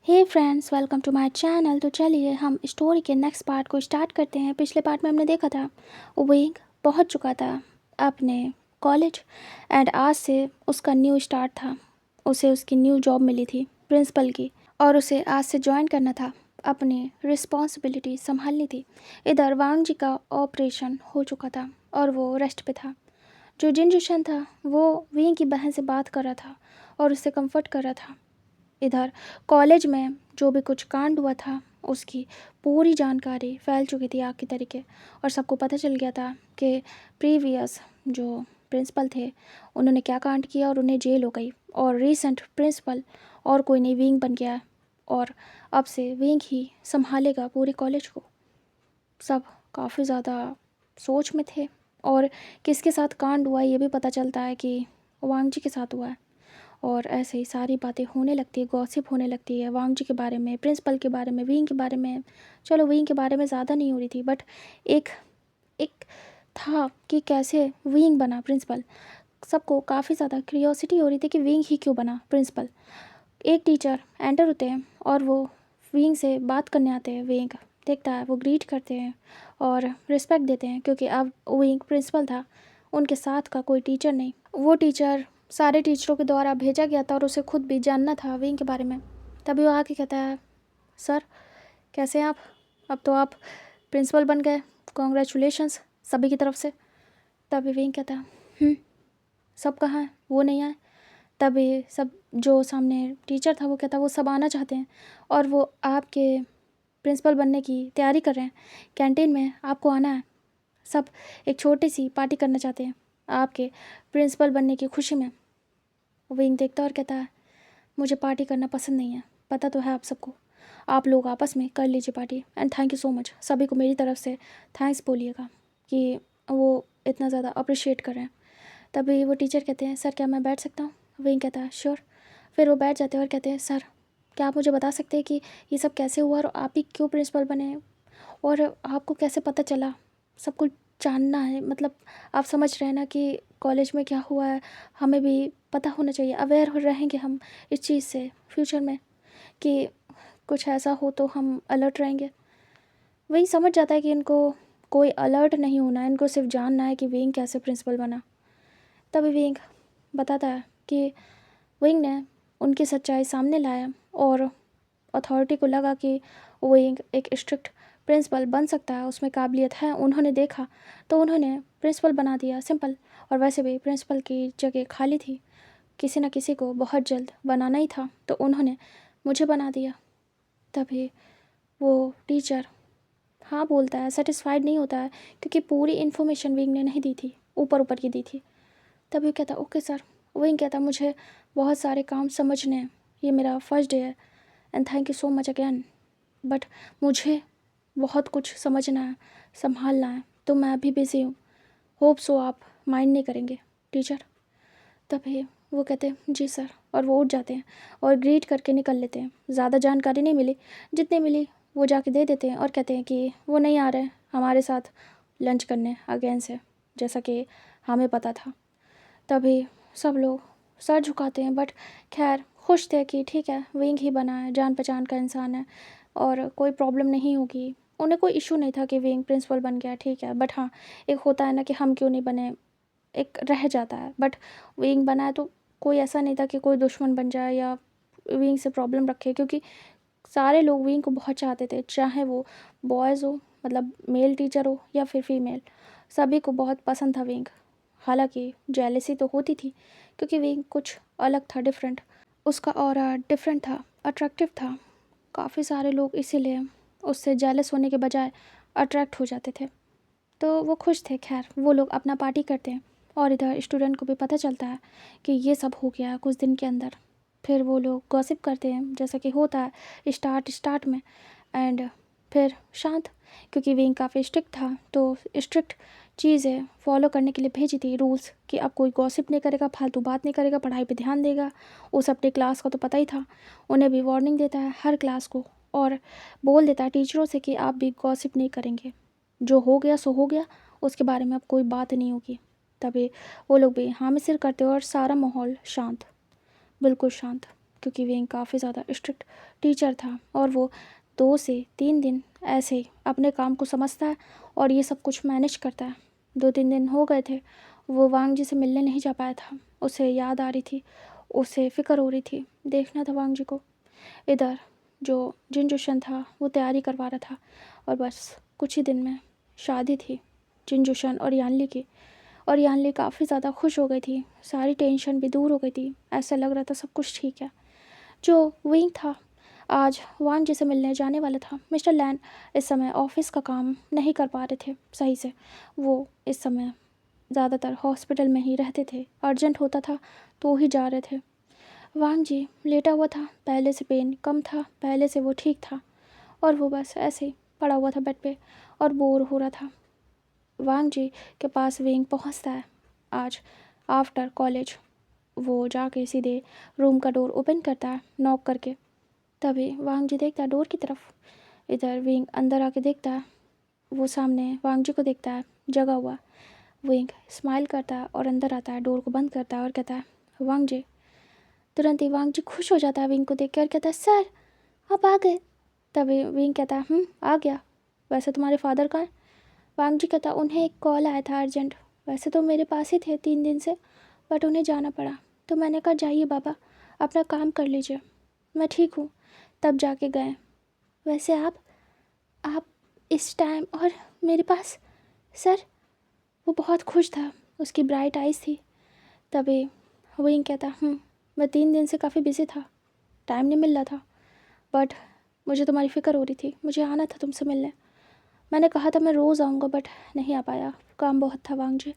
Hey friends, welcome to my channel. तो चलिए हम स्टोरी के नेक्स्ट पार्ट को स्टार्ट करते हैं। पिछले पार्ट में हमने देखा था विंग पहुंच चुका था अपने कॉलेज एंड आज से उसका न्यू स्टार्ट था। उसे उसकी न्यू जॉब मिली थी प्रिंसिपल की और उसे आज से ज्वाइन करना था, अपनी रिस्पॉन्सिबिलिटी संभालनी थी। इधर वांग जी का ऑपरेशन हो चुका था और वो रेस्ट पे था। जो जिन जुशन था वो विंग की बहन से बात कर रहा था और उसे कंफर्ट कर रहा था। इधर कॉलेज में जो भी कुछ कांड हुआ था उसकी पूरी जानकारी फैल चुकी थी आग की तरीके और सबको पता चल गया था कि प्रीवियस जो प्रिंसिपल थे उन्होंने क्या कांड किया और उन्हें जेल हो गई और रीसेंट प्रिंसिपल और कोई नहीं विंग बन गया और अब से विंग ही संभालेगा पूरे कॉलेज को। सब काफ़ी ज़्यादा सोच में थे और किसके साथ कांड हुआ ये भी पता चलता है कि वांग जी के साथ हुआ है और ऐसे ही सारी बातें होने लगती है, गॉसिप होने लगती है वांग जी के बारे में, प्रिंसिपल के बारे में, विंग के बारे में। चलो विंग के बारे में ज़्यादा नहीं हो रही थी बट एक एक था कि कैसे विंग बना प्रिंसिपल। सबको काफ़ी ज़्यादा क्यूरियोसिटी हो रही थी कि विंग ही क्यों बना प्रिंसिपल। एक टीचर एंटर होते हैं और वो विंग से बात करने आते हैं। विंग देखता है, वो ग्रीट करते हैं और रिस्पेक्ट देते हैं क्योंकि अब विंग प्रिंसिपल था, उनके साथ का कोई टीचर नहीं। वो टीचर सारे टीचरों के द्वारा भेजा गया था और उसे खुद भी जानना था विंग के बारे में। तभी वो आके कहता है, सर कैसे हैं आप? अब तो आप प्रिंसिपल बन गए, कॉन्ग्रेचुलेशंस सभी की तरफ से। तभी विंग कहता है, सब कहाँ हैं? वो नहीं आए। तभी सब जो सामने टीचर था वो कहता वो सब आना चाहते हैं और वो आपके प्रिंसिपल बनने की तैयारी कर रहे हैं, कैंटीन में आपको आना है। सब एक छोटी सी पार्टी करना चाहते हैं आपके प्रिंसिपल बनने की खुशी में। विंग देखता और कहता है, मुझे पार्टी करना पसंद नहीं है, पता तो है आप सबको। आप लोग आपस में कर लीजिए party and thank you so much. सभी को मेरी तरफ से थैंक्स बोलिएगा कि वो इतना ज़्यादा अप्रिशिएट कर रहे हैं। तभी वो टीचर कहते हैं, सर क्या मैं बैठ सकता हूँ? विंग कहता है, श्योर। फिर वो बैठ जाते हैं और कहते हैं, सर क्या आप मुझे बता सकते हैं कि ये सब कैसे हुआ और आप ही क्यों प्रिंसिपल बने और आपको कैसे पता चला? सब कुछ जानना है, मतलब आप समझ रहे हैं ना कि कॉलेज में क्या हुआ है, हमें भी पता होना चाहिए, अवेयर हो रहेंगे हम इस चीज़ से फ्यूचर में कि कुछ ऐसा हो तो हम अलर्ट रहेंगे। वही समझ जाता है कि इनको कोई अलर्ट नहीं होना है, इनको सिर्फ जानना है कि विंग कैसे प्रिंसिपल बना। तभी विंग बताता है कि विंग ने उनकी सच्चाई सामने लाया और अथॉरिटी को लगा कि विंग एक स्ट्रिक्ट प्रिंसिपल बन सकता है, उसमें काबिलियत है। उन्होंने देखा तो उन्होंने प्रिंसिपल बना दिया, सिंपल। और वैसे भी प्रिंसिपल की जगह खाली थी, किसी न किसी को बहुत जल्द बनाना ही था तो उन्होंने मुझे बना दिया। तभी वो टीचर हाँ बोलता है, सेटिस्फाइड नहीं होता है क्योंकि पूरी इन्फॉर्मेशन विंग ने नहीं दी थी, ऊपर ऊपर की दी थी। तभी कहता ओके सर। विंग कहता मुझे बहुत सारे काम समझने हैं, ये मेरा फर्स्ट डे है and thank you so much again, but मुझे बहुत कुछ समझना है, संभालना है, तो मैं अभी बिज़ी हूँ। होप सो आप माइंड नहीं करेंगे टीचर। तभी वो कहते हैं जी सर और वो उठ जाते हैं और ग्रीट करके निकल लेते हैं। ज़्यादा जानकारी नहीं मिली, जितनी मिली वो जाके दे देते हैं और कहते हैं कि वो नहीं आ रहे हमारे साथ लंच करने अगेन से, जैसा कि हमें पता था। तभी सब लोग सर झुकाते हैं बट खैर खुश थे कि ठीक है विंग ही बना है, जान पहचान का इंसान है और कोई प्रॉब्लम नहीं होगी। उन्हें कोई इशू नहीं था कि विंग प्रिंसिपल बन गया, ठीक है। बट हाँ, एक होता है ना कि हम क्यों नहीं बने, एक रह जाता है। बट विंग बना है तो कोई ऐसा नहीं था कि कोई दुश्मन बन जाए या विंग से प्रॉब्लम रखे, क्योंकि सारे लोग विंग को बहुत चाहते थे, चाहे वो बॉयज़ हो, मतलब मेल टीचर हो या फिर फीमेल, सभी को बहुत पसंद था विंग। हालांकि जेलसी तो होती थी क्योंकि विंग कुछ अलग था, डिफरेंट। उसका ऑरा डिफरेंट था, अट्रैक्टिव था। काफ़ी सारे लोग इसीलिए उससे जेलस होने के बजाय अट्रैक्ट हो जाते थे। तो वो खुश थे। खैर वो लोग अपना पार्टी करते हैं और इधर स्टूडेंट को भी पता चलता है कि ये सब हो गया है कुछ दिन के अंदर। फिर वो लोग गॉसिप करते हैं जैसा कि होता है स्टार्ट में एंड फिर शांत, क्योंकि विंग काफ़ी स्ट्रिक्ट था तो स्ट्रिक्ट चीज़ें फॉलो करने के लिए भेजी थी, रूल्स, कि अब कोई गॉसिप नहीं करेगा, फालतू बात नहीं करेगा, पढ़ाई पे ध्यान देगा। उस अपने क्लास का तो पता ही था, उन्हें भी वार्निंग देता है हर क्लास को और बोल देता है टीचरों से कि आप भी गॉसिप नहीं करेंगे, जो हो गया सो हो गया, उसके बारे में अब कोई बात नहीं होगी। तभी वो लोग भी हाँ में सिर करते और सारा माहौल शांत, बिल्कुल शांत। क्योंकि विंग काफ़ी ज़्यादा स्ट्रिक्ट टीचर था और वो 2 से 3 दिन ऐसे ही अपने काम को समझता है और ये सब कुछ मैनेज करता है। 2-3 दिन हो गए थे, वो वांग जी से मिलने नहीं जा पाया था। उसे याद आ रही थी, उसे फ़िक्र हो रही थी, देखना था वांग जी को। इधर जो जिन जोशन था वो तैयारी करवा रहा था और बस कुछ ही दिन में शादी थी जिन जोशन और यानली की। और यानली काफ़ी ज़्यादा खुश हो गई थी, सारी टेंशन भी दूर हो गई थी, ऐसा लग रहा था सब कुछ ठीक है। जो विंग था आज वांग जी से मिलने जाने वाला था। मिस्टर लैन इस समय ऑफिस का काम नहीं कर पा रहे थे सही से। वो इस समय ज़्यादातर हॉस्पिटल में ही रहते थे, अर्जेंट होता था तो ही जा रहे थे। वांग जी लेटा हुआ था, पहले से पेन कम था, पहले से वो ठीक था और वो बस ऐसे ही पड़ा हुआ था बेड पे और बोर हो रहा था। वांग जी के पास विंग पहुंचता है आज आफ्टर कॉलेज। वो जाके सीधे रूम का डोर ओपन करता है नॉक करके। तभी वांग जी देखता है डोर की तरफ। इधर विंग अंदर आके देखता है, वो सामने वांग जी को देखता है जगा हुआ। विंग स्माइल करता है और अंदर आता है, डोर को बंद करता है और कहता है वांग जी। तुरंत ही वांग जी खुश हो जाता है विंग को देख कर, कहता है सर आप आ गए। तभी विंग कहता है आ गया। वैसे तुम्हारे फादर कहाँ हैं? वांग जी कहता उन्हें एक कॉल आया था अर्जेंट, वैसे तो मेरे पास ही थे 3 दिन से, बट उन्हें जाना पड़ा तो मैंने कहा जाइए बाबा अपना काम कर लीजिए, मैं ठीक हूँ। तब जाके गए। वैसे आप इस टाइम और मेरे पास सर। वो बहुत खुश था, उसकी ब्राइट आइज़ थी। तभी विंग कहता मैं 3 दिन से काफ़ी बिजी था, टाइम नहीं मिल रहा था, बट मुझे तुम्हारी फ़िक्र हो रही थी, मुझे आना था तुमसे मिलने। मैंने कहा था मैं रोज़ आऊँगा बट नहीं आ पाया, काम बहुत था वांग जी।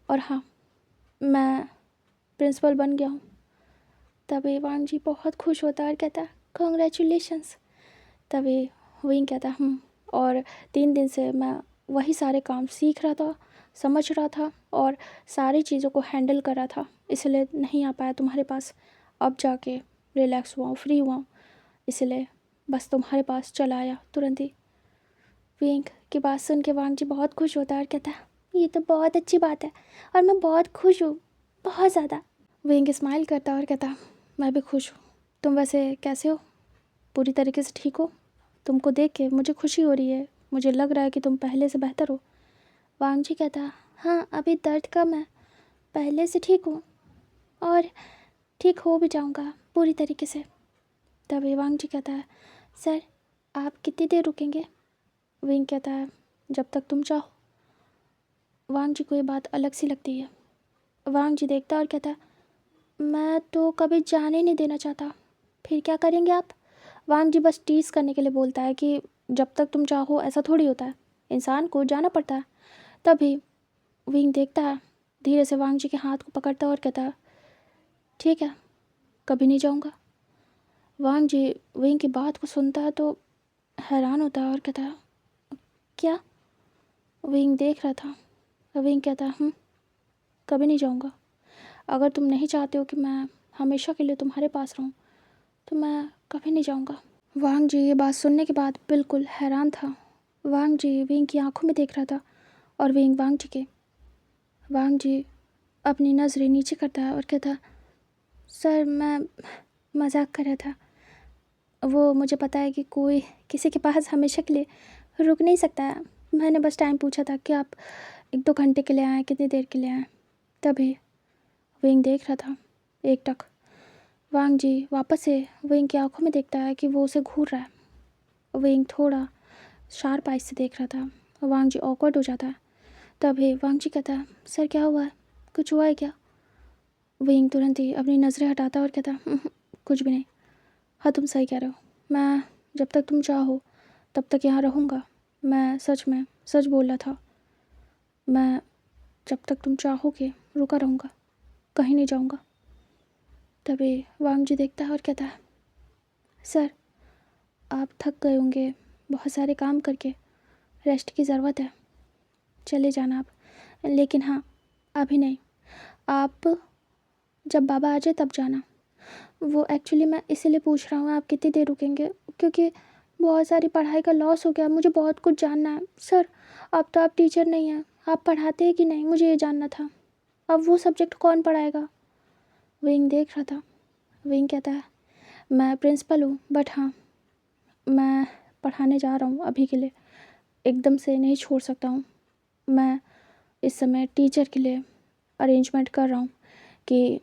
और हाँ, मैं प्रिंसिपल बन गया हूँ। तभी वांग जी बहुत खुश होता है और कहता कॉन्ग्रेचुलेशंस। तभी विंग कहता और 3 दिन से मैं वही सारे काम सीख रहा था, समझ रहा था और सारी चीज़ों को हैंडल कर रहा था, इसलिए नहीं आ पाया तुम्हारे पास। अब जाके रिलैक्स हुआ हूँ, फ्री हुआ हूँ, इसलिए बस तुम्हारे पास चला आया तुरंत ही। विंग की बात सुन के वांग जी बहुत खुश होता है और कहता है ये तो बहुत अच्छी बात है और मैं बहुत खुश हूँ, बहुत ज़्यादा। विंग स्माइल करता है और कहता मैं भी खुश हूँ। तुम वैसे कैसे हो? पूरी तरीके से ठीक हो? तुमको देख के मुझे खुशी हो रही है, मुझे लग रहा है कि तुम पहले से बेहतर हो। वांग जी कहता हाँ अभी दर्द कम है, पहले से ठीक हूँ और ठीक हो भी जाऊँगा पूरी तरीके से। तभी वांग जी कहता है सर आप कितनी देर रुकेंगे? विंग कहता है जब तक तुम चाहो। वांग जी को ये बात अलग सी लगती है। वांग जी देखता और कहता मैं तो कभी जाने नहीं देना चाहता। फिर क्या करेंगे आप? वांग जी बस टीज़ करने के लिए बोलता है कि जब तक तुम चाहो ऐसा थोड़ी होता है, इंसान को जाना पड़ता है। तभी विंग देखता है, धीरे से वांग जी के हाथ को पकड़ता है और कहता है ठीक है कभी नहीं जाऊँगा। वांग जी विंग की बात को सुनता है तो हैरान होता है और कहता है क्या? विंग देख रहा था। विंग कहता है कभी नहीं जाऊँगा। अगर तुम नहीं चाहते हो कि मैं हमेशा के लिए तुम्हारे पास रहूँ तो मैं कभी नहीं जाऊँगा। वांग जी ये बात सुनने के बाद बिल्कुल हैरान था। वांग जी विंग की आंखों में देख रहा था और विंग वांग जी के। वांग जी अपनी नज़रें नीचे करता है और कहता सर मैं मजाक कर रहा था। वो मुझे पता है कि कोई किसी के पास हमेशा के लिए रुक नहीं सकता है, मैंने बस टाइम पूछा था कि आप 1-2 घंटे के लिए आएँ, कितनी देर के लिए आएँ। तभी विंग देख रहा था एकटक। वांग जी वापस से विंग की आंखों में देखता है कि वो उसे घूर रहा है। विंग थोड़ा शार्प आइज से देख रहा था। वांग जी ऑकवर्ड हो जाता है। तभी वांग जी कहता है सर क्या हुआ है, कुछ हुआ है क्या? विंग तुरंत ही अपनी नज़रें हटाता है और कहता कुछ भी नहीं। हाँ तुम सही कह रहे हो, मैं जब तक तुम चाहो तब तक यहाँ रहूँगा। मैं सच में सच बोल रहा था, मैं जब तक तुम चाहोगे रुका रहूँगा, कहीं नहीं जाऊँगा। तभी वांग जी देखता है और कहता है सर आप थक गए होंगे बहुत सारे काम करके, रेस्ट की ज़रूरत है, चले जाना आप। लेकिन हाँ अभी नहीं, आप जब बाबा आ जाए तब जाना। वो एक्चुअली मैं इसीलिए पूछ रहा हूँ आप कितनी देर रुकेंगे, क्योंकि बहुत सारी पढ़ाई का लॉस हो गया, मुझे बहुत कुछ जानना है। सर अब तो आप टीचर नहीं हैं, आप पढ़ाते हैं कि नहीं मुझे ये जानना था। अब वो सब्जेक्ट कौन पढ़ाएगा? विंग देख रहा था। विंग कहता है मैं प्रिंसिपल हूँ, बट हाँ मैं पढ़ाने जा रहा हूँ अभी के लिए, एकदम से नहीं छोड़ सकता हूँ। मैं इस समय टीचर के लिए अरेंजमेंट कर रहा हूँ कि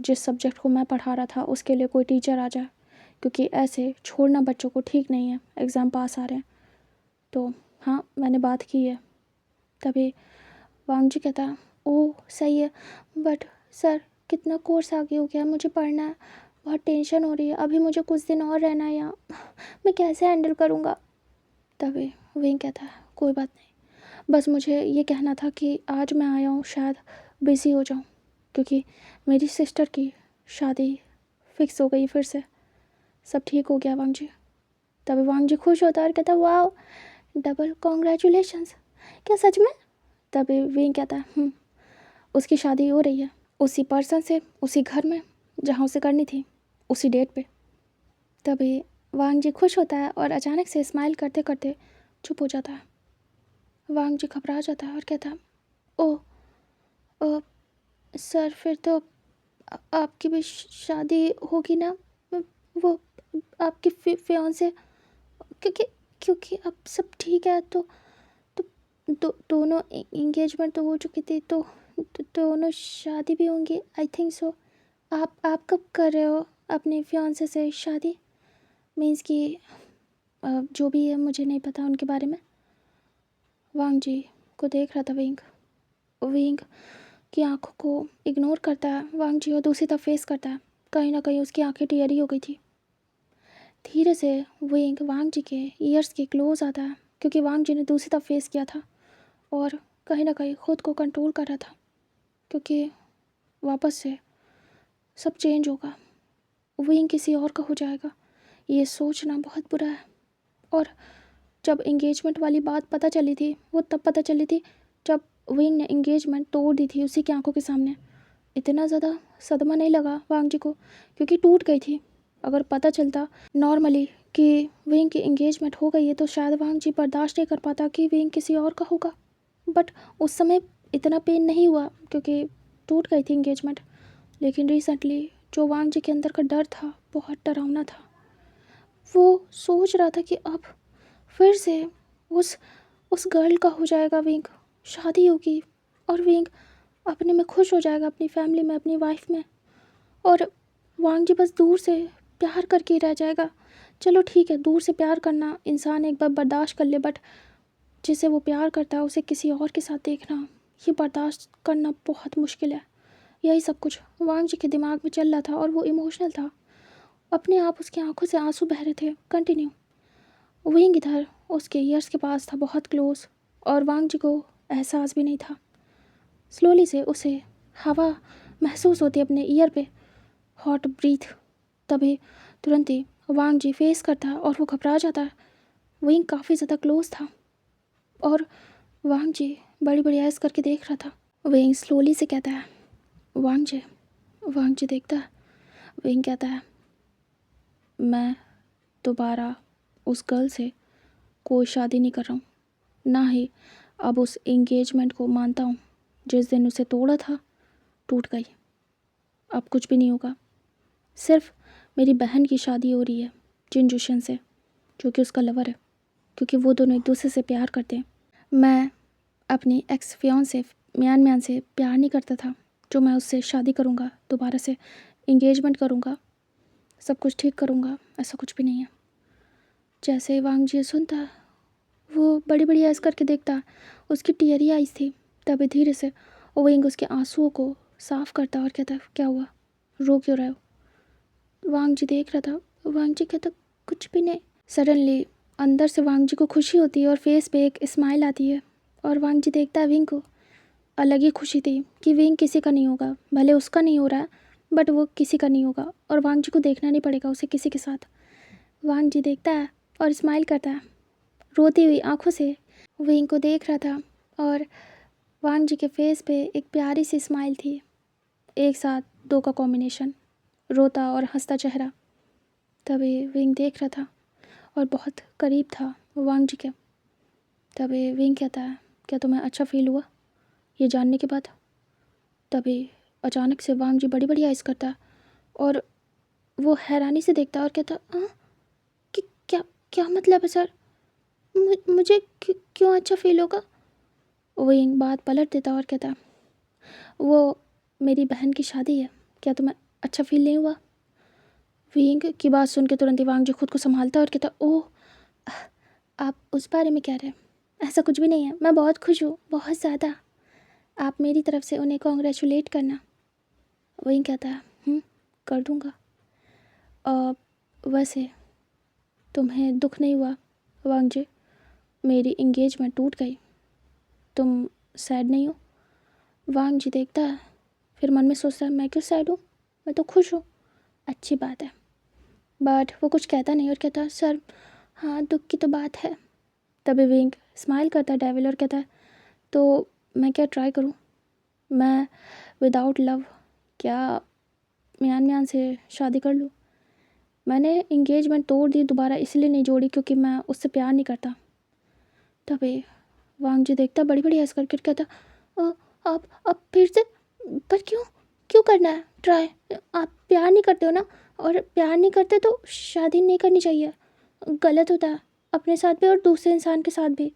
जिस सब्जेक्ट को मैं पढ़ा रहा था उसके लिए कोई टीचर आ जाए, क्योंकि ऐसे छोड़ना बच्चों को ठीक नहीं है, एग्ज़ाम पास आ रहे हैं। तो हाँ मैंने बात की है। तभी वांग जी कहता, ओह सही है, बट सर कितना कोर्स आगे हो गया, मुझे पढ़ना है, बहुत टेंशन हो रही है, अभी मुझे कुछ दिन और रहना है यहाँ, मैं कैसे हैंडल करूँगा। तभी विंग कहता है, कोई बात नहीं, बस मुझे ये कहना था कि आज मैं आया हूँ शायद बिज़ी हो जाऊँ, क्योंकि मेरी सिस्टर की शादी फिक्स हो गई फिर से, सब ठीक हो गया वांग जी। तभी वांग जी खुश होता है और कहता है, वाह डबल कॉन्ग्रेचुलेशंस, क्या सच में। तभी विंग कहता है, उसकी शादी हो रही है उसी पर्सन से, उसी घर में जहाँ उसे करनी थी, उसी डेट पे। तभी वांग जी खुश होता है और अचानक से स्माइल करते करते चुप हो जाता है। वांग जी घबरा जाता है और कहता है, ओह सर फिर तो आपकी भी शादी होगी ना, वो आपकी फियांसे, क्योंकि क्योंकि अब सब ठीक है तो दोनों इंगेजमेंट तो हो चुकी थी, तो दोनों शादी भी होंगी, आई थिंक सो। आप कब कर रहे हो अपने फियांसे से शादी, मीन्स कि जो भी है मुझे नहीं पता उनके बारे में। वांग जी को देख रहा था विंग, विंग की आंखों को इग्नोर करता है वांग जी और दूसरी तरफ फेस करता है। कहीं ना कहीं उसकी आंखें टेढ़ी हो गई थी। धीरे से विंग वांग जी के ईयर्स के क्लोज आता है, क्योंकि वांग जी ने दूसरी तरफ फेस किया था और कहीं ना कहीं खुद को कंट्रोल कर रहा था, क्योंकि वापस से सब चेंज होगा, विंग किसी और का हो जाएगा, ये सोचना बहुत बुरा है। और जब एंगेजमेंट वाली बात पता चली थी, वो तब पता चली थी जब विंग ने एंगेजमेंट तोड़ दी थी उसी की आंखों के सामने। इतना ज़्यादा सदमा नहीं लगा वांग जी को, क्योंकि टूट गई थी। अगर पता चलता नॉर्मली कि विंग की एंगेजमेंट हो गई है तो शायद वांग जी बर्दाश्त नहीं कर पाता कि विंग किसी और का होगा, बट उस समय इतना पेन नहीं हुआ क्योंकि टूट गई थी एंगेजमेंट। लेकिन रिसेंटली जो वांग जी के अंदर का डर था बहुत डरावना था। वो सोच रहा था कि अब फिर से उस उस गर्ल का हो जाएगा विंग, शादी होगी और विंग अपने में खुश हो जाएगा, अपनी फैमिली में, अपनी वाइफ में, और वांग जी बस दूर से प्यार करके ही रह जाएगा। चलो ठीक है, दूर से प्यार करना इंसान एक बार बर्दाश्त कर ले, बट जिसे वो प्यार करता है उसे किसी और के साथ देखना, ये बर्दाश्त करना बहुत मुश्किल है। यही सब कुछ वांग जी के दिमाग में चल रहा था और वो इमोशनल था। अपने आप उसकी आंखों से आंसू बह रहे थे कंटिन्यू। विंग इधर उसके ईयर्स के पास था बहुत क्लोज, और वांग जी को एहसास भी नहीं था। स्लोली से उसे हवा महसूस होती अपने ईयर पे, हॉट ब्रीथ। तभी तुरंत ही वांग जी फेस करता और वो घबरा जाता है। विंग काफ़ी ज़्यादा क्लोज था और वांग जी बड़ी बड़ी आइज़ करके देख रहा था। विंग स्लोली से कहता है, वांग जी। वांग जी देखता है। विंग कहता है, मैं दोबारा उस गर्ल से कोई शादी नहीं कर रहा हूँ, ना ही अब उस एंगेजमेंट को मानता हूँ। जिस दिन उसे तोड़ा था टूट गई, अब कुछ भी नहीं होगा। सिर्फ मेरी बहन की शादी हो रही है जिन जुशन से, जो कि उसका लवर है, क्योंकि वो दोनों एक दूसरे से प्यार करते हैं। मैं अपनी एक्स फियांसे म्यान म्यान से प्यार नहीं करता था, जो मैं उससे शादी करूँगा, दोबारा से इंगेजमेंट करूँगा, सब कुछ ठीक करूँगा, ऐसा कुछ भी नहीं है। जैसे वांग जी सुनता, वो बड़ी बड़ी आइज़ करके देखता, उसकी टीयरी आइज़ थी। तभी धीरे से विंग उसके आंसुओं को साफ करता और कहता, क्या हुआ, रो क्यों रहे हो। वांग जी देख रहा था। वांग जी कहता, कुछ भी नहीं। सडनली अंदर से वांग जी को खुशी होती है और फेस पे एक स्माइल आती है, और वांग जी देखता है विंग को। अलग ही खुशी थी कि विंग किसी का नहीं होगा, भले उसका नहीं हो रहा है बट वो किसी का नहीं होगा, और वांग जी को देखना नहीं पड़ेगा उसे किसी के साथ। वांग जी देखता है और स्माइल करता है रोती हुई आंखों से। विंग को देख रहा था और वांग जी के फेस पे एक प्यारी सी स्माइल थी, एक साथ दो का कॉम्बिनेशन, रोता और हंसता चेहरा। तभी विंग देख रहा था और बहुत करीब था वांग जी के। तभी विंग कहता है, क्या तुम्हें अच्छा फील हुआ ये जानने के बाद। तभी अचानक से वांग जी बड़ी बड़ी आइज़ करता और वो हैरानी से देखता और कहता, हाँ क्या क्या मतलब है सर? मुझे क्यों अच्छा फील होगा? विंग बात पलट देता और कहता, वो मेरी बहन की शादी है, क्या तुम्हें अच्छा फील नहीं हुआ? विंग की बात सुन के तुरंत ही वांग जी खुद को संभालता और कहता, ओह, आप उस बारे में कह रहे हैं? ऐसा कुछ भी नहीं है, मैं बहुत खुश हूँ, बहुत ज़्यादा। आप मेरी तरफ से उन्हें कॉन्ग्रेचुलेट करना। विंग कहता है, कर दूँगा। वैसे तुम्हें दुख नहीं हुआ वांग जी? मेरी इंगेजमेंट टूट गई, तुम सैड नहीं हो? वांग जी देखता है, फिर मन में सोचता है, मैं क्यों सैड हूँ, मैं तो खुश हूँ। अच्छी बात है। बट वो कुछ कहता नहीं और कहता, सर हाँ, दुख की तो बात है। तभी विंग स्माइल करता है डेविल और कहता है, तो मैं क्या ट्राई करूँ? मैं विदाउट लव क्या म्यान म्यान से शादी कर लूँ? मैंने इंगेजमेंट तोड़ दी, दोबारा इसलिए नहीं जोड़ी क्योंकि मैं उससे प्यार नहीं करता। तभी वांग जी देखता बड़ी बड़ी हंस करके कहता, "अ, आप फिर से? पर क्यों क्यों करना है ट्राई? आप प्यार नहीं करते हो ना, और प्यार नहीं करते तो शादी नहीं करनी चाहिए, गलत होता है अपने साथ भी और दूसरे इंसान के साथ भी।"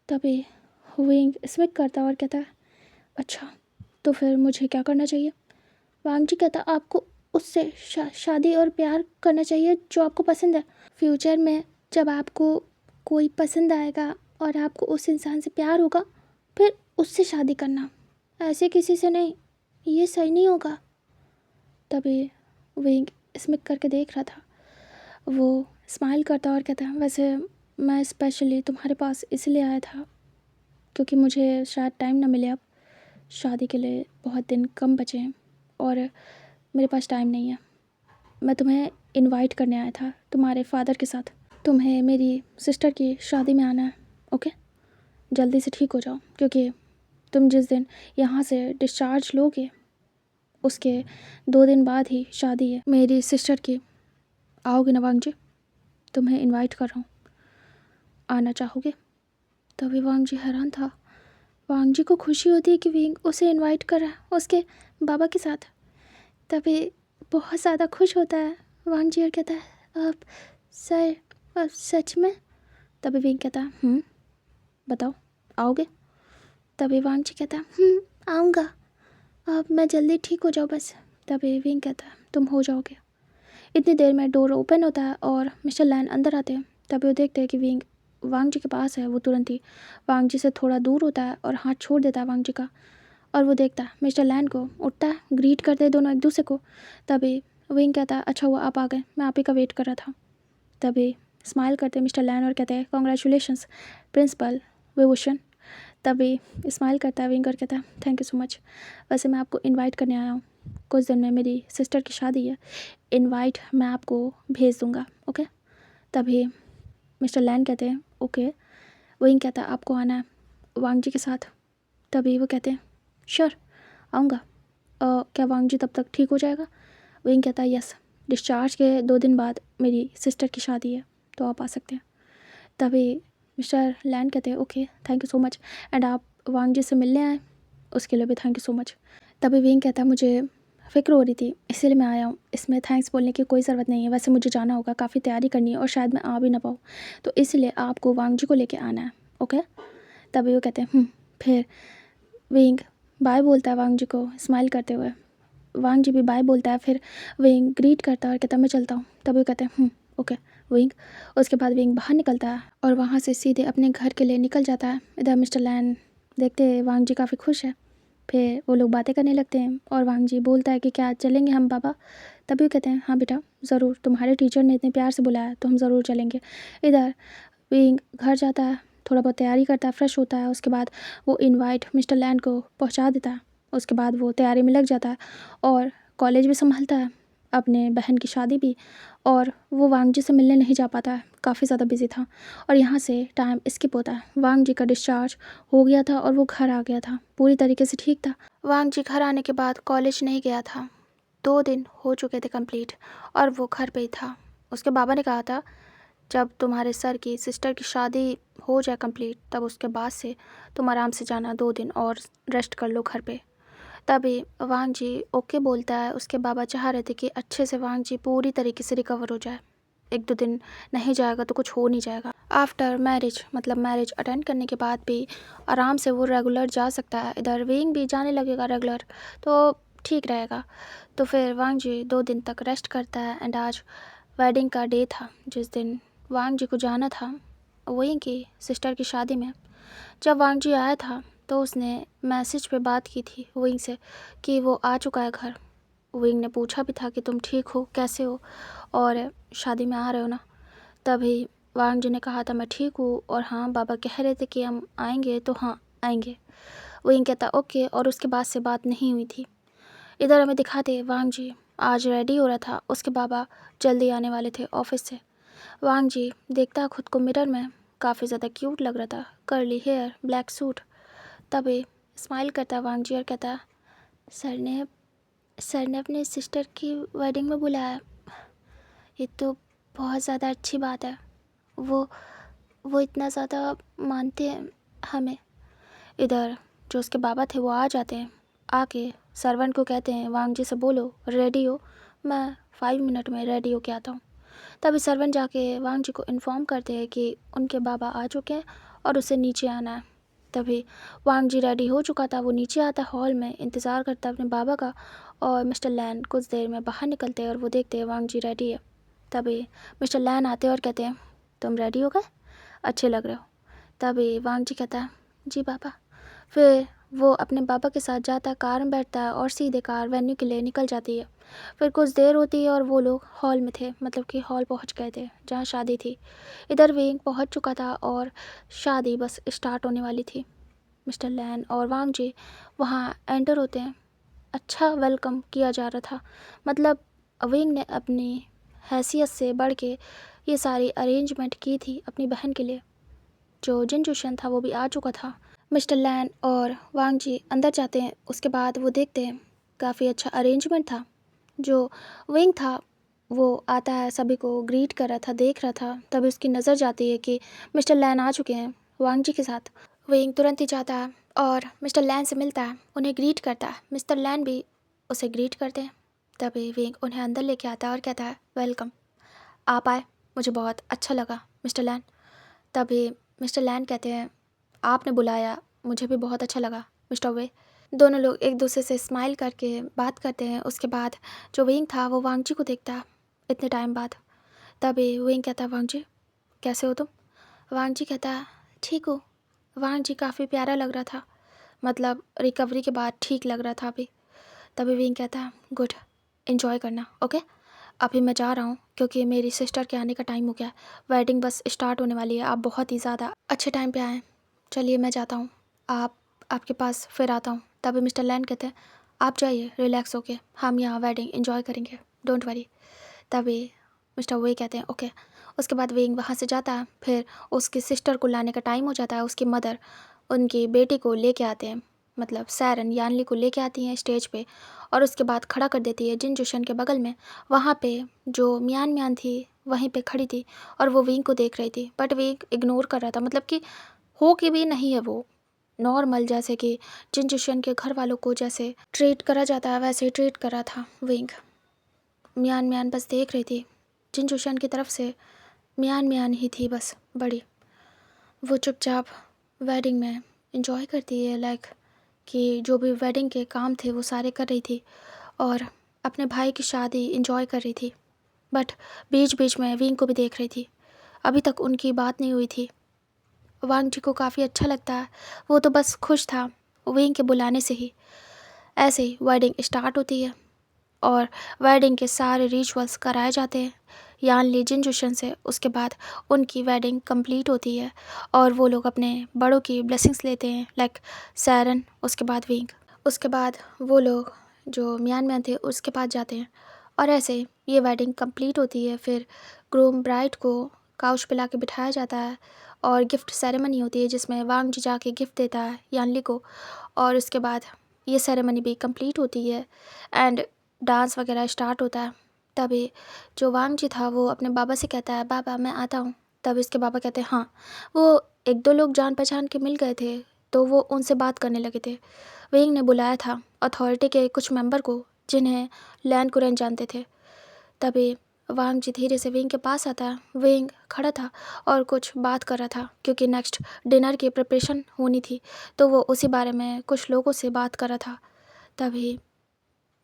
तभी विंग स्मिक करता और कहता है, अच्छा तो फिर मुझे क्या करना चाहिए? वांग जी कहता, आपको उससे शादी और प्यार करना चाहिए जो आपको पसंद है। फ्यूचर में जब आपको कोई पसंद आएगा और आपको उस इंसान से प्यार होगा, फिर उससे शादी करना, ऐसे किसी से नहीं, ये सही नहीं होगा। तभी विंग स्मिक करके देख रहा था। वो स्माइल करता और कहता, वैसे मैं स्पेशली तुम्हारे पास इसलिए आया था क्योंकि मुझे शायद टाइम ना मिले अब, शादी के लिए बहुत दिन कम बचे हैं और मेरे पास टाइम नहीं है। मैं तुम्हें इनवाइट करने आया था तुम्हारे फादर के साथ। तुम्हें मेरी सिस्टर की शादी में आना है, ओके? जल्दी से ठीक हो जाओ क्योंकि तुम जिस दिन यहाँ से डिस्चार्ज लोगे उसके 2 दिन बाद ही शादी है मेरी सिस्टर की। आओगे ना वांग जी? तुम्हें इनवाइट कर रहा हूँ, आना चाहोगे? तभी वांग जी हैरान था। वांग जी को खुशी होती है कि विंग उसे इनवाइट कर रहा है उसके बाबा के साथ। तभी बहुत ज़्यादा खुश होता है वांग जी और कहता है, आप सर, सच में? तभी विंग कहता है, बताओ आओगे? तभी वांग जी कहता है, आऊँगा, अब मैं जल्दी ठीक हो जाऊँ बस। तभी विंग कहता है, तुम हो जाओगे। इतनी देर में डोर ओपन होता है और मिस्टर लैन अंदर आते हैं। तभी वो देखते हैं कि विंग वांग जी के पास है। वो तुरंत ही वांग जी से थोड़ा दूर होता है और हाथ छोड़ देता है वांग जी का, और वो देखता है मिस्टर लैन को, उठता है, ग्रीट करते हैं दोनों एक दूसरे को। तभी विंग कहता है, अच्छा हुआ आप आ गए, मैं आप ही का वेट कर रहा था। तभी स्माइल करते हैं मिस्टर लैन और कहते हैं, कॉन्ग्रेचुलेशंस प्रिंसिपल विभूषण। तभी स्माइल करता है विंग और कहता है, थैंक यू सो मच। वैसे मैं आपको इनवाइट करने आया हूँ, कुछ दिन में मेरी सिस्टर की शादी है, इनवाइट मैं आपको भेज दूँगा, ओके? तभी मिस्टर लैन कहते हैं, ओके। विंग कहता है, आपको आना है वांग जी के साथ? तभी वो कहते हैं, श्योर आऊँगा। क्या वांग जी तब तक ठीक हो जाएगा? विंग कहता है, यस, डिस्चार्ज के 2 दिन बाद मेरी सिस्टर की शादी है, तो आप आ सकते हैं। तभी मिस्टर लैन कहते हैं, okay thank you so much, and आप वांग जी से मिलने आए उसके लिए भी थैंक यू सो मच। तभी विंग कहता है, मुझे फ़िक्र हो रही थी इसीलिए मैं आया हूँ, इसमें थैंक्स बोलने की कोई ज़रूरत नहीं है, वैसे मुझे जाना होगा, काफ़ी तैयारी करनी है और शायद मैं आ भी ना पाऊँ, तो इसलिए आपको वांग जी को लेके आना है, ओके? तभी वो कहते हैं, फिर विंग बाय बोलता है वांग जी को स्माइल करते हुए। वांग जी भी बाय बोलता है, फिर विंग ग्रीट करता है और कहता है, मैं चलता हूँ। तभी वो कहते हैं, ओके विंग। उसके बाद विंग बाहर निकलता है और वहाँ से सीधे अपने घर के लिए निकल जाता है। इधर मिस्टर लैन देखते हैं वांग जी काफ़ी खुश है। फिर वो लोग बातें करने लगते हैं और वांग जी बोलता है कि क्या चलेंगे हम बाबा? तभी वो कहते हैं, हाँ बेटा ज़रूर, तुम्हारे टीचर ने इतने प्यार से बुलाया तो हम ज़रूर चलेंगे। इधर विंग घर जाता है, थोड़ा बहुत तैयारी करता है, फ्रेश होता है, उसके बाद वो इनवाइट मिस्टर लैन को पहुंचा देता है। उसके बाद वो तैयारी में लग जाता है और कॉलेज भी संभालता है, अपने बहन की शादी भी, और वो वांग जी से मिलने नहीं जा पाता है, काफ़ी ज़्यादा बिजी था। और यहाँ से टाइम स्किप होता है, वांग जी का डिस्चार्ज हो गया था और वो घर आ गया था, पूरी तरीके से ठीक था। वांग जी घर आने के बाद कॉलेज नहीं गया था, 2 दिन हो चुके थे कंप्लीट और वो घर पे ही था। उसके बाबा ने कहा था, जब तुम्हारे सर की सिस्टर की शादी हो जाए कंप्लीट तब उसके बाद से तुम आराम से जाना, 2 दिन और रेस्ट कर लो घर पे। तभी वांग जी ओके बोलता है। उसके बाबा चाह रहे थे कि अच्छे से वांग जी पूरी तरीके से रिकवर हो जाए, 1-2 दिन नहीं जाएगा तो कुछ हो नहीं जाएगा। आफ्टर मैरिज मतलब मैरिज अटेंड करने के बाद भी आराम से वो रेगुलर जा सकता है, इधर विंग भी जाने लगेगा रेगुलर, तो ठीक रहेगा। तो फिर वांग जी 2 दिन तक रेस्ट करता है एंड आज वेडिंग का डे था जिस दिन वांग जी को जाना था विंग की सिस्टर की शादी में। जब वांग जी आया था तो उसने मैसेज पे बात की थी विंग से कि वो आ चुका है घर। विंग ने पूछा भी था कि तुम ठीक हो, कैसे हो और शादी में आ रहे हो ना। तभी वांग जी ने कहा था मैं ठीक हूँ और हाँ बाबा कह रहे थे कि हम आएंगे तो हाँ आएंगे। विंग कहता ओके और उसके बाद से बात नहीं हुई थी। इधर हमें दिखाते वांग जी आज रेडी हो रहा था, उसके बाबा जल्दी आने वाले थे ऑफिस से। वांग जी देखता खुद को मिरर में, काफ़ी ज़्यादा क्यूट लग रहा था, कर्ली हेयर, ब्लैक सूट। तभी स्माइल करता वांग जी और कहता सर ने सर ने अपने सिस्टर की वेडिंग में बुलाया, ये तो बहुत ज़्यादा अच्छी बात है। वो वो इतना ज़्यादा मानते हैं हमें। इधर जो उसके बाबा थे वो आ जाते हैं, आके सर्वेंट को कहते हैं वांग जी से बोलो रेडी हो, मैं 5 मिनट में रेडी होके आता हूँ। तभी सर्वेंट जाके वांग जी को इन्फॉर्म करते हैं कि उनके बाबा आ चुके हैं और उसे नीचे आना है। तभी वांग जी रेडी हो चुका था, वो नीचे आता हॉल में इंतज़ार करता अपने बाबा का और मिस्टर लैन कुछ देर में बाहर निकलते हैं और वो देखते हैं वांग जी रेडी है। तभी मिस्टर लैन आते हैं और कहते हैं तुम रेडी हो गए, अच्छे लग रहे हो। तभी वांग जी कहता है जी पापा। फिर वो अपने पापा के साथ जाता है, कार में बैठता है और सीधे कार वेन्यू के लिए निकल जाती है। फिर कुछ देर होती है और वो लोग हॉल में थे, मतलब कि हॉल पहुंच गए थे जहां शादी थी। इधर विंग पहुंच चुका था और शादी बस स्टार्ट होने वाली थी। मिस्टर लैन और वांग जी वहां एंटर होते हैं। अच्छा वेलकम किया जा रहा था, मतलब विंग ने अपनी हैसियत से बढ़ के ये सारी अरेंजमेंट की थी अपनी बहन के लिए। जो जिन जुशन था वो भी आ चुका था। मिस्टर लैन और वांग जी अंदर जाते हैं, उसके बाद वो देखते हैं काफ़ी अच्छा अरेंजमेंट था। जो विंग था वो आता है, सभी को ग्रीट कर रहा था, देख रहा था। तभी उसकी नज़र जाती है कि मिस्टर लैन आ चुके हैं वांग जी के साथ। विंग तुरंत ही जाता है और मिस्टर लैन से मिलता है, उन्हें ग्रीट करता है। मिस्टर लैन भी उसे ग्रीट करते हैं। तभी विंग उन्हें अंदर लेके आता है और कहता है वेलकम, आप आए, मुझे बहुत अच्छा लगा मिस्टर लैन। तभी मिस्टर लैन कहते हैं आपने बुलाया, मुझे भी बहुत अच्छा लगा मिस्टर वे। दोनों लोग एक दूसरे से स्माइल करके बात करते हैं। उसके बाद जो विंग था वो वांग जी को देखता है इतने टाइम बाद। तभी विंग कहता है वांग जी कैसे हो तुम। वांग जी कहता है ठीक हो। वांग जी काफ़ी प्यारा लग रहा था, मतलब रिकवरी के बाद ठीक लग रहा था अभी। तभी विंग कहता है गुड, इन्जॉय करना ओके। अभी मैं जा रहा हूँ क्योंकि मेरी सिस्टर के आने का टाइम हो गया है, वेडिंग बस स्टार्ट होने वाली है। आप बहुत ही ज़्यादा अच्छे टाइम पे आए, चलिए मैं जाता हूँ, आपके पास फिर आता हूँ। तभी मिस्टर लैन कहते हैं आप जाइए रिलैक्स होके, हम यहाँ वेडिंग एंजॉय करेंगे, डोंट वरी। तभी मिस्टर वे कहते हैं ओके। उसके बाद विंग वहाँ से जाता है। फिर उसकी सिस्टर को लाने का टाइम हो जाता है। उसकी मदर उनकी बेटी को लेके आते हैं, मतलब सैरन यानली को लेके आती हैं स्टेज पे और उसके बाद खड़ा कर देती है जिन जुशन के बगल में। वहाँ पे जो मियान मियान थी वहीं पे खड़ी थी और वो विंग को देख रही थी, बट विंग इग्नोर कर रहा था, मतलब कि हो के भी नहीं है वो नॉर्मल, जैसे कि जिन जुशन के घर वालों को जैसे ट्रीट करा जाता है वैसे ही ट्रीट कर रहा था विंग। मियान मियान बस देख रही थी, जिन जुशन की तरफ से मियान मियान ही थी बस बड़ी। वो चुपचाप वेडिंग में इंजॉय करती है, लाइक कि जो भी वेडिंग के काम थे वो सारे कर रही थी और अपने भाई की शादी इंजॉय कर रही थी। बट बीच बीच में विंग को भी देख रही थी, अभी तक उनकी बात नहीं हुई थी। वांग जी को काफ़ी अच्छा लगता है, वो तो बस खुश था विंग के बुलाने से ही। ऐसे ही वेडिंग स्टार्ट होती है और वेडिंग के सारे रिचुअल्स कराए जाते हैं यान ली जिन जुशन से। उसके बाद उनकी वेडिंग कंप्लीट होती है और वो लोग अपने बड़ों की ब्लेसिंग्स लेते हैं, लाइक सैरन, उसके बाद विंग। उसके बाद वो लोग जो मियान मैन थे उसके पास जाते हैं और ऐसे ये वेडिंग कंप्लीट होती है। फिर ग्रूम ब्राइड को काउच पे ला के बिठाया जाता है और गिफ्ट सेरेमनी होती है जिसमें वांग जी जाके गिफ्ट देता है यानली को और उसके बाद ये सेरेमनी भी कंप्लीट होती है एंड डांस वगैरह स्टार्ट होता है। तभी जो वांग जी था वो अपने बाबा से कहता है बाबा मैं आता हूँ। तभी इसके बाबा कहते हैं हाँ। वो 1-2 लोग जान पहचान के मिल गए थे तो वो उनसे बात करने लगे थे। विंग ने बुलाया था अथॉरिटी के कुछ मेंबर को जिन्हें लैन कुरन जानते थे। तभी वांग जी धीरे से विंग के पास आता है। विंग खड़ा था और कुछ बात कर रहा था क्योंकि नेक्स्ट डिनर की प्रिपरेशन होनी थी, तो वो उसी बारे में कुछ लोगों से बात कर रहा था। तभी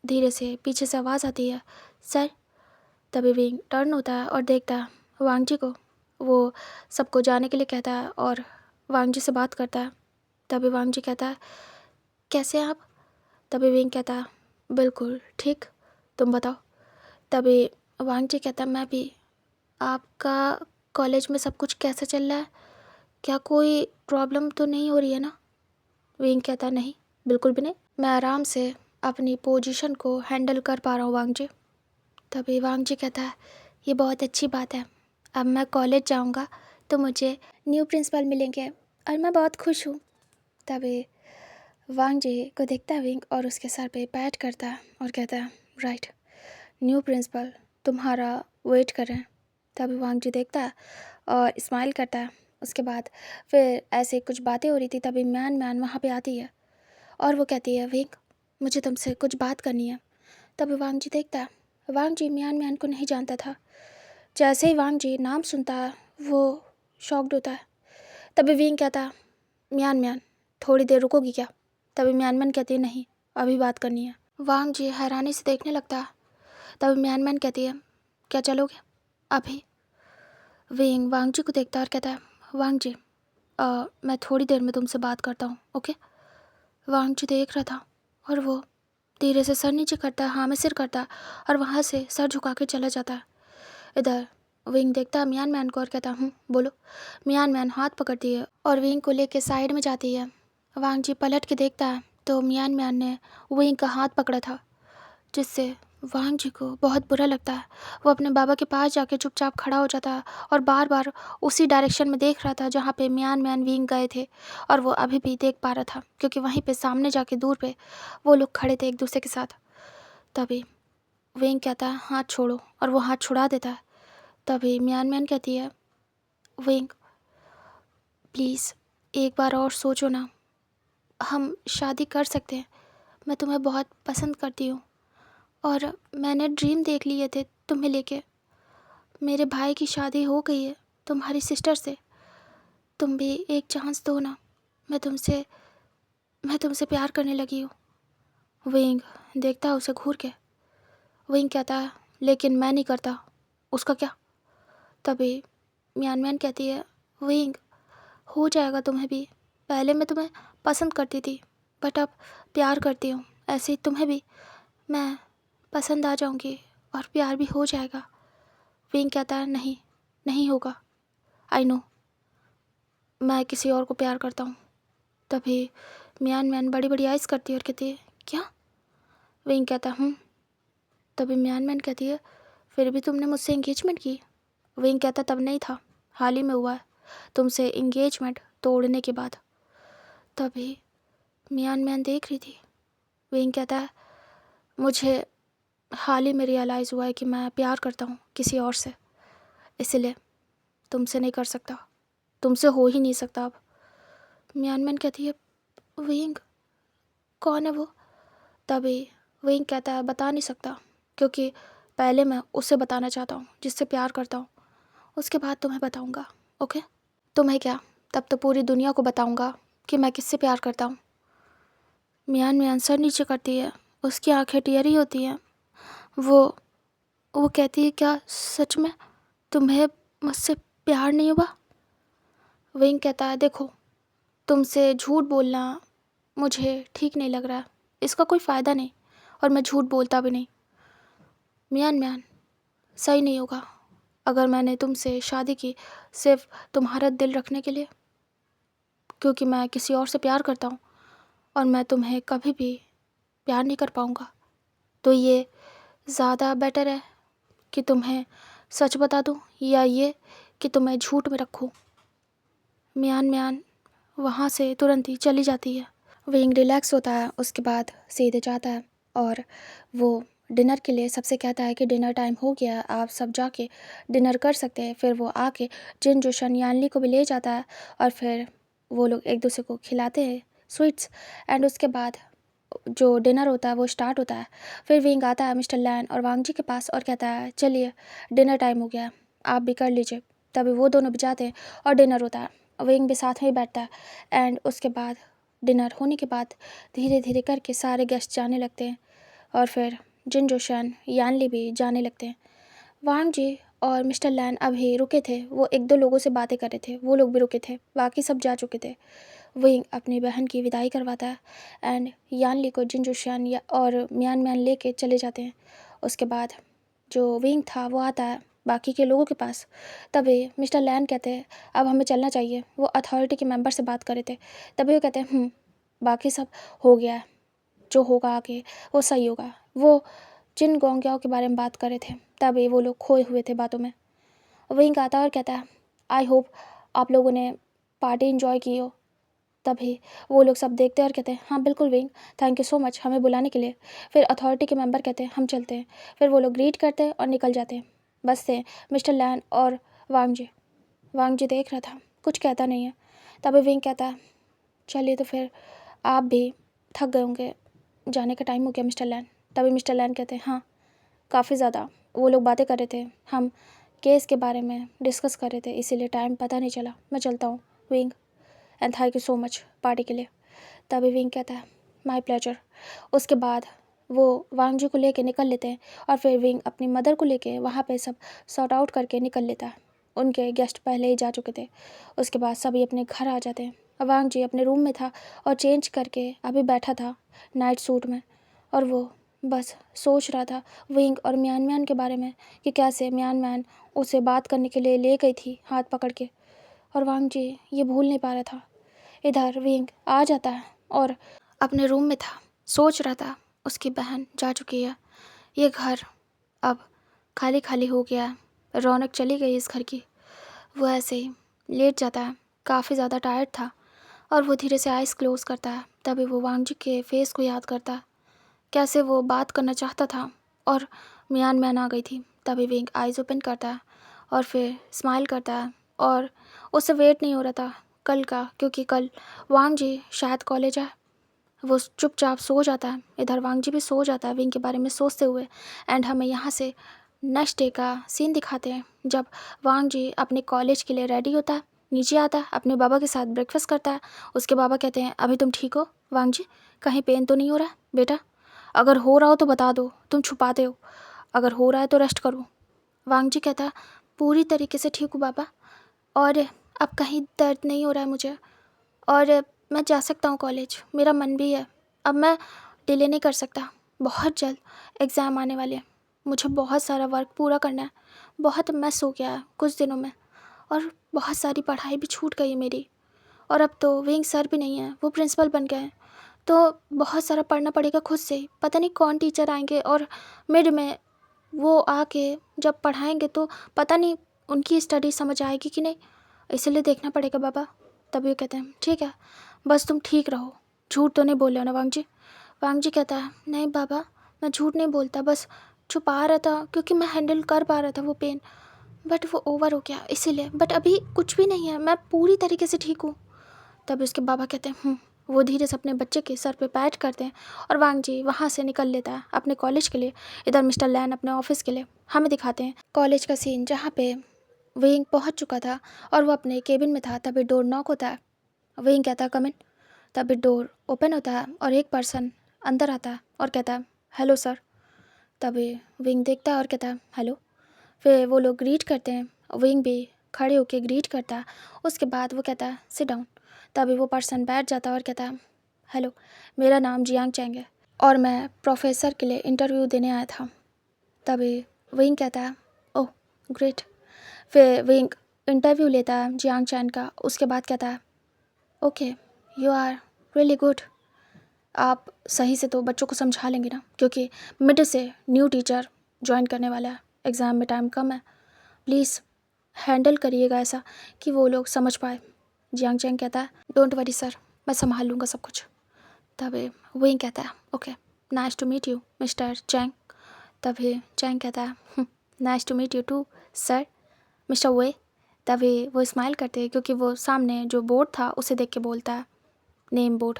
धीरे से पीछे से आवाज़ आती है, सर। तभी विंग टर्न होता है और देखता है वांग जी को। वो सबको जाने के लिए कहता है और वांग जी से बात करता है। तभी वांग जी कहता है, कैसे हैं आप? तभी विंग कहता है, बिल्कुल ठीक, तुम बताओ। तभी वांग जी कहता है, मैं भी। आपका कॉलेज में सब कुछ कैसे चल रहा है? क्या कोई प्रॉब्लम तो नहीं हो रही है ना? विंग कहता है, नहीं, बिल्कुल भी नहीं, मैं आराम से अपनी पोजीशन को हैंडल कर पा रहा हूँ वांग जी। तभी वांग जी कहता है, ये बहुत अच्छी बात है। अब मैं कॉलेज जाऊँगा तो मुझे न्यू प्रिंसिपल मिलेंगे और मैं बहुत खुश हूँ। तभी वांग जी को देखता है विंग और उसके सर पे पैट करता है और कहता है, राइट, न्यू प्रिंसिपल तुम्हारा वेट कर रहे हैं। तभी वांग जी देखता है और स्माइल करता है। उसके बाद फिर ऐसे कुछ बातें हो रही थी, तभी म्यान म्यान वहाँ पे आती है और वो कहती है, विंग, मुझे तुमसे कुछ बात करनी है। तभी वांग जी देखता है। वांग जी म्यान म्यान को नहीं जानता था। जैसे ही वांग जी नाम सुनता है वो शॉक्ड होता है। तभी विंग कहता है, म्यान म्यान, थोड़ी देर रुकोगी क्या? तभी म्यान म्यान कहती है, नहीं, अभी बात करनी है। वांग जी हैरानी से देखने लगता है। तभी म्यान म्यान कहती है, क्या चलोगे अभी? विंग वांग जी को देखता है और कहता है, वांग जी, मैं थोड़ी देर में तुमसे बात करता हूँ, ओके? वांग जी देख रहा था और वो धीरे से सर नीचे करता है, हाँ में सिर करता है और वहाँ से सर झुका के चला जाता है। इधर विंग देखता है म्यान मैन को और कहता है, बोलो। म्यान मैन हाथ पकड़ती है और विंग को लेके साइड में जाती है। वांग जी पलट के देखता है तो म्यान मैन ने विंग का हाथ पकड़ा था, जिससे वांग जी को बहुत बुरा लगता है। वो अपने बाबा के पास जाके चुपचाप खड़ा हो जाता है और बार बार उसी डायरेक्शन में देख रहा था जहाँ पे म्यान मैन विंग गए थे, और वो अभी भी देख पा रहा था क्योंकि वहीं पे सामने जाके दूर पे वो लोग खड़े थे एक दूसरे के साथ। तभी विंग कहता है, हाथ छोड़ो, और वो हाथ छुड़ा देता है। तभी म्यान म्यान कहती है, विंग, प्लीज़ एक बार और सोचो ना, हम शादी कर सकते हैं। मैं तुम्हें बहुत पसंद करती हूँ और मैंने ड्रीम देख लिए थे तुम्हें लेके। मेरे भाई की शादी हो गई है तुम्हारी सिस्टर से, तुम भी एक चांस दो ना। मैं तुमसे प्यार करने लगी हूँ। विंग देखता है उसे घूर के। विंग कहता है, लेकिन मैं नहीं करता, उसका क्या? तभी म्यान म्यान कहती है, विंग, हो जाएगा तुम्हें भी। पहले मैं तुम्हें पसंद करती थी बट अब प्यार करती हूँ। ऐसे ही तुम्हें भी मैं पसंद आ जाऊँगी और प्यार भी हो जाएगा। विंग कहता है, नहीं, नहीं होगा। आई नो, मैं किसी और को प्यार करता हूँ। तभी म्यान म्यान बड़ी बड़ी आइज़ करती है और कहती है, क्या? विंग कहता है, तभी म्यान म्यान कहती है, फिर भी तुमने मुझसे इंगेजमेंट की? विंग कहता, तब नहीं था, हाल ही में हुआ है, तुमसे इंगेजमेंट तोड़ने के बाद। तभी म्यान म्यान देख रही थी। विंग कहता है, मुझे हाल ही में रियलाइज़ हुआ है कि मैं प्यार करता हूँ किसी और से, इसलिए तुमसे नहीं कर सकता, तुमसे हो ही नहीं सकता अब। म्यान म्यान कहती है, विंग, कौन है वो? तभी विंग कहता है, बता नहीं सकता, क्योंकि पहले मैं उसे बताना चाहता हूँ जिससे प्यार करता हूँ, उसके बाद तुम्हें बताऊँगा, ओके? तुम्हें क्या, तब तो पूरी दुनिया को बताऊँगा कि मैं किससे प्यार करता हूँ। म्यान म्यान सर नीचे करती है, उसकी आंखें टियरी होती हैं। वो कहती है, क्या सच में तुम्हें मुझसे प्यार नहीं हुआ? विंग कहता है, देखो, तुमसे झूठ बोलना मुझे ठीक नहीं लग रहा है, इसका कोई फ़ायदा नहीं, और मैं झूठ बोलता भी नहीं। म्यान म्यान, सही नहीं होगा अगर मैंने तुमसे शादी की सिर्फ तुम्हारा दिल रखने के लिए, क्योंकि मैं किसी और से प्यार करता हूँ और मैं तुम्हें कभी भी प्यार नहीं कर पाऊँगा। तो ये ज़्यादा बेटर है कि तुम्हें सच बता दूँ या ये कि तुम्हें झूठ में रखूँ। म्यान म्यान वहाँ से तुरंत ही चली जाती है। विंग रिलैक्स होता है, उसके बाद सीधे जाता है और वो डिनर के लिए सबसे कहता है कि डिनर टाइम हो गया है, आप सब जाके डिनर कर सकते हैं। फिर वो आके जिन जोशन यानली को भी ले जाता है और फिर वो लोग एक दूसरे को खिलाते हैं स्वीट्स एंड उसके बाद जो डिनर होता है वो स्टार्ट होता है। फिर विंग आता है मिस्टर लैन और वांग जी के पास और कहता है चलिए डिनर टाइम हो गया है, आप भी कर लीजिए। तभी वो दोनों भी जाते हैं और डिनर होता है। विंग भी साथ में ही बैठता है एंड उसके बाद डिनर होने के बाद धीरे धीरे करके सारे गेस्ट जाने लगते हैं और फिर जिन जोशन यानली भी जाने लगते हैं। वांग जी और मिस्टर लैन अभी रुके थे, वो एक दो लोगों से बातें कर रहे थे, वो लोग भी रुके थे, बाकी सब जा चुके थे। विंग अपनी बहन की विदाई करवाता है एंड यानली को जिन जोशियान या और म्यान म्यान लेके चले जाते हैं। उसके बाद जो विंग था वो आता है बाकी के लोगों के पास। तभी मिस्टर लैन कहते हैं अब हमें चलना चाहिए, वो अथॉरिटी के मेंबर से बात कर रहे थे। तभी वो कहते हैं बाकी सब हो गया है, जो होगा आगे वो सही होगा। वो जिन गोंगियाओं के बारे में बात कर रहे थे तभी वो लोग खोए हुए थे बातों में। विंग आता है और कहता है आई होप आप लोगों ने पार्टी इन्जॉय की हो। तभी वो लोग सब देखते हैं और कहते हैं हाँ बिल्कुल wing, thank you so much हमें बुलाने के लिए। फिर अथॉरिटी के मेंबर कहते हैं हम चलते हैं। फिर वो लोग ग्रीट करते हैं और निकल जाते हैं। बस से मिस्टर लैन और वांग जी देख रहा था, कुछ कहता नहीं है। तभी विंग कहता है चलिए तो फिर आप भी थक गए होंगे, जाने का टाइम हो गया मिस्टर लैन। तभी मिस्टर लैन कहते हैं हाँ काफ़ी ज़्यादा वो लोग बातें कर रहे थे, हम केस के बारे में डिस्कस कर रहे थे, इसीलिए टाइम पता नहीं चला, मैं चलता हूँ wing and thank you so much party के लिए। तभी विंग कहता है माय प्लेजर। उसके बाद वो वांग जी को लेके निकल लेते हैं और फिर विंग अपनी मदर को लेके वहाँ पे सब सॉर्ट आउट करके निकल लेता है। उनके गेस्ट पहले ही जा चुके थे। उसके बाद सभी अपने घर आ जाते हैं। वांग जी अपने रूम में था और चेंज करके अभी बैठा था नाइट सूट में और वो बस सोच रहा था विंग और म्यान म्यान के बारे में कि कैसे म्यान म्यान उसे बात करने के लिए ले गई थी हाथ पकड़ के, और वांग जी ये भूल नहीं पा रहा था। इधर विंग आ जाता है और अपने रूम में था, सोच रहा था उसकी बहन जा चुकी है, ये घर अब खाली खाली हो गया है, रौनक चली गई इस घर की। वो ऐसे ही लेट जाता है, काफ़ी ज़्यादा टायर्ड था और वो धीरे से आइज़ क्लोज करता है। तभी वो वांग जी के फेस को याद करता है, कैसे वो बात करना चाहता था और म्यान म्यान आ गई थी। तभी विंग आइज़ ओपन करता है और फिर स्माइल करता है और उससे वेट नहीं हो रहा था कल का, क्योंकि कल वांग जी शायद कॉलेज है। वो चुपचाप सो जाता है, इधर वांग जी भी सो जाता है विंग के बारे में सोचते हुए। एंड हमें यहाँ से नेक्स्ट डे का सीन दिखाते हैं जब वांग जी अपने कॉलेज के लिए रेडी होता है, नीचे आता है, अपने बाबा के साथ ब्रेकफास्ट करता है। उसके बाबा कहते हैं अभी तुम ठीक हो वांग जी, कहीं पेन तो नहीं हो रहा है बेटा? अगर हो रहा हो तो बता दो, तुम छुपाते हो, अगर हो रहा है तो रेस्ट करो। वांग जी कहता है पूरी तरीके से ठीक हूँ बाबा, और अब कहीं दर्द नहीं हो रहा है मुझे, और मैं जा सकता हूँ कॉलेज, मेरा मन भी है। अब मैं डिले नहीं कर सकता, बहुत जल्द एग्ज़ाम आने वाले हैं, मुझे बहुत सारा वर्क पूरा करना है, बहुत मिस हो गया है कुछ दिनों में, और बहुत सारी पढ़ाई भी छूट गई है मेरी। और अब तो विंग सर भी नहीं है, वो प्रिंसिपल बन गए हैं, तो बहुत सारा पढ़ना पड़ेगा खुद से ही। पता नहीं कौन टीचर आएंगे और मिड में वो आके जब पढ़ाएंगे तो पता नहीं उनकी स्टडी समझ आएगी कि नहीं, इसलिए देखना पड़ेगा बाबा। तभी वो कहते हैं ठीक है, बस तुम ठीक रहो, झूठ तो नहीं बोल रहे हो ना वांग जी? वांग जी कहता है नहीं बाबा, मैं झूठ नहीं बोलता, बस छुपा रहा था क्योंकि मैं हैंडल कर पा रहा था वो पेन, बट वो ओवर हो गया इसीलिए, बट अभी कुछ भी नहीं है, मैं पूरी तरीके से ठीक हूँ। तब उसके बाबा कहते हैं वो धीरे से अपने बच्चे के सर पे पैट करते हैं और वांग जी वहाँ से निकल लेता है अपने कॉलेज के लिए। इधर मिस्टर लैन अपने ऑफिस के लिए। हमें दिखाते हैं कॉलेज का सीन जहाँ पे विंग पहुँच चुका था और वो अपने केबिन में था। तभी डोर नॉक होता है, विंग कहता है कम इन। तभी डोर ओपन होता है और एक पर्सन अंदर आता है और कहता है हेलो सर। तभी विंग देखता है और कहता है हेलो। फिर वो लोग ग्रीट करते हैं, विंग भी खड़े होके ग्रीट करता है। उसके बाद वो कहता है सिट डाउन। तभी वो पर्सन बैठ जाता है और कहता है हेलो, मेरा नाम जियांग चैंग है और मैं प्रोफेसर के लिए इंटरव्यू देने आया था। तभी विंग कहता है ओह ग्रेट। फिर विंग इंटरव्यू लेता है जियांग चैंग का। उसके बाद कहता है okay you are really good. आप सही से तो बच्चों को समझा लेंगे ना, क्योंकि मिड से न्यू टीचर ज्वाइन करने वाला है, एग्ज़ाम में टाइम कम है, प्लीज़ हैंडल करिएगा ऐसा कि वो लोग समझ पाए। जियांग चैंग कहता है डोंट वरी सर, मैं संभाल लूँगा सब कुछ। तभी विंग कहता है okay nice to meet you mister Chang. तभी चैंग कहता है nice to meet you too sir mister Wei. तभी वो स्माइल करते हैं क्योंकि वो सामने जो बोर्ड था उसे देख के बोलता है, नेम बोर्ड।